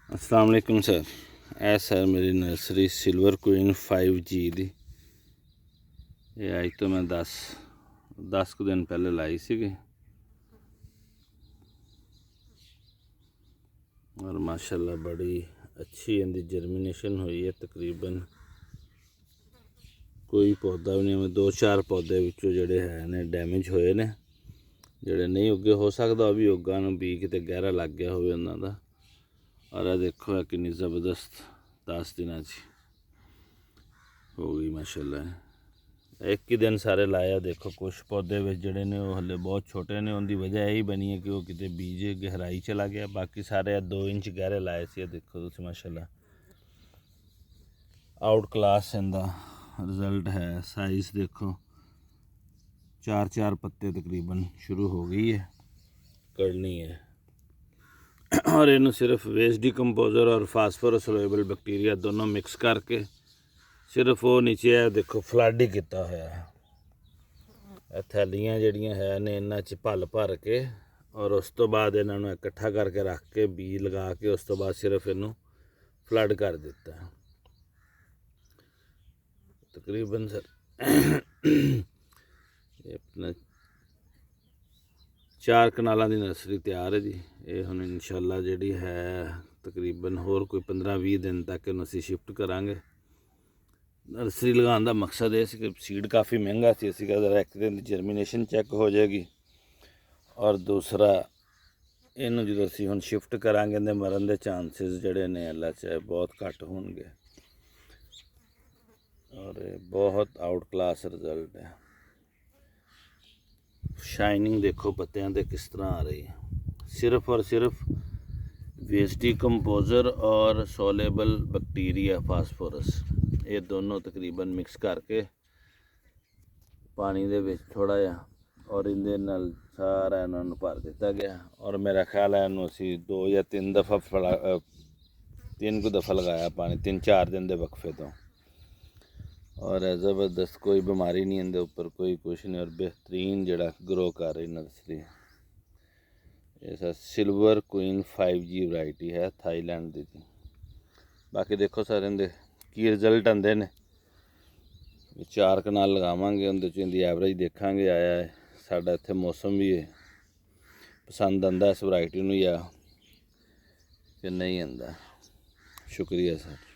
अस्सलाम वालेकुम सर। ਇਹ ਸਰ ਮੇਰੀ ਨਰਸਰੀ ਸਿਲਵਰ ਕੁਈਨ 5G ਦੀ ਇਹ ਅੱਜ ਤੋਂ ਮੈਂ 10 ਕੁ ਦਿਨ ਪਹਿਲੇ ਲਾਈ ਸੀਗੀ और माशाल्लाह बड़ी अच्छी इनकी जर्मीनेशन हुई है। तकरीबन कोई पौधा भी नहीं, 2-4 पौधे विचों जिहड़े है ने डैमेज होए ने, जिहड़े नहीं उगे हो सकता भी उगा नूं बी किते गहरा लग गया होवे उन्हां दा। और देखो कितनी ज़बरदस्त 10 दिनां च हो गई माशाल्लाह। एक ही दिन सारे लाया। देखो कुछ पौधे विच जिहड़े ने वो हले बहुत छोटे ने, उनकी वजह यही बनी है कि वो किते बीज गहराई चला गया। बाकी सारे 2 इंच गहरे लाए सी। देखो तुसीं माशाल्लाह आउट क्लास इनका रिजल्ट है। साइज़ देखो 4-4 पत्ते तकरीबन शुरू हो गई है करनी है। और इन्हू सिर्फ वेस्ट डिकम्पोजर और फास्फोरस सोलेबल बैक्टीरिया दोनों मिक्स करके सिर्फ वो नीचे है देखो फ्लड ही किया होया है। थैलियाँ जड़ियाँ है ने इन्हां च भल भर के और उस तो बाद इन्हां नूं इकट्ठा करके रख के बी लगा के उस तो बाद सिर्फ इनू फ्लड कर दिता है। तकरीबन सर ये अपना 4 कनालों की नर्सरी तैयार है जी। ये हुण इंशाअल्लाह जिहड़ी है तकरीबन होर कोई 15-20 दिन तक इन्हूं असीं शिफ्ट करांगे। नर्सरी लगाने का मकसद ये कि सीड काफ़ी महंगा सी, असीं कहते एक दिन जर्मीनेशन चैक हो जाएगी और दूसरा इनू जो असीं हुण शिफ्ट करांगे तो मरन के चांसिस जिहड़े ने अल्लाह चाहे बहुत घट होणगे। और बहुत आउट क्लास रिजल्ट है। शाइनिंग देखो पत्तियां ते किस तरह आ रही है। सिर्फ और सिर्फ वेस्ट डिकम्पोजर और सोलेबल बैक्टीरिया फास्फोरस ये दोनों तकरीबन मिक्स करके पानी दे विच थोड़ा जिहा और इहदे नाल सारा इन्हां नूं भर दिता गया। और मेरा ख्याल है इन्हूं असीं 2 या 3 दफ़ा 3 को दफ़ा लगाया पानी 3-4 दिन के वक्फे तो। और ज़बरदस्त कोई बीमारी नहीं इनके उपर, कोई कुछ नहीं। और बेहतरीन जिहड़ा ग्रो कर रही नर्सरी। ऐसा सिल्वर कुइन 5G वैरायटी है थाईलैंड की। बाकी देखो सर इनके की रिजल्ट आते हैं। 4 कनाल लगावांगे उनके च इनकी एवरेज देखांगे आया है। साडा इत्थे मौसम भी पसंद आंदा इस वैरायटी नूं या कि नहीं आंदा। शुक्रिया सर।